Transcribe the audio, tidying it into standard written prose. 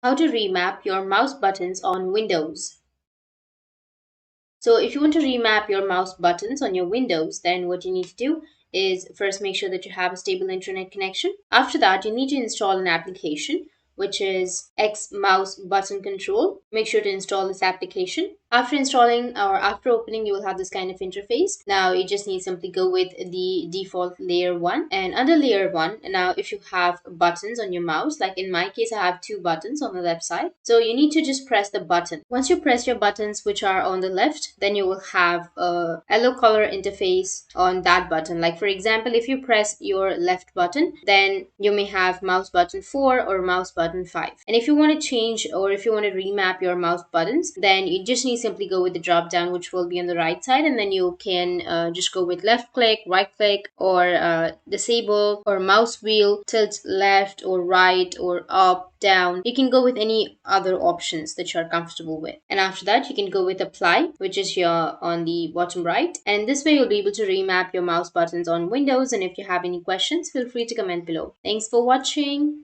How to remap your mouse buttons on Windows. So if you want to remap your mouse buttons on your Windows, then what you need to do is first make sure that you have a stable internet connection. After that, you need to install an application which is X Mouse Button Control. Make sure to install this application. After installing or after opening, you will have this kind of interface. Now you just need simply go with the default layer 1, and under layer 1, now if you have buttons on your mouse, like in my case I have two buttons on the left side, so you need to just press the button. Once you press your buttons which are on the left, then you will have a yellow color interface on that button. Like for example, if you press your left button, then you may have mouse button 4 or mouse button 5. And if you want to change or if you want to remap your mouse buttons, then you just need simply go with the drop down which will be on the right side, and then you can just go with left click, right click, or disable, or mouse wheel tilt left or right or up down. You can go with any other options that you're comfortable with, and after that you can go with apply, which is here on the bottom right, and this way you'll be able to remap your mouse buttons on Windows. And if you have any questions, feel free to comment below. Thanks for watching.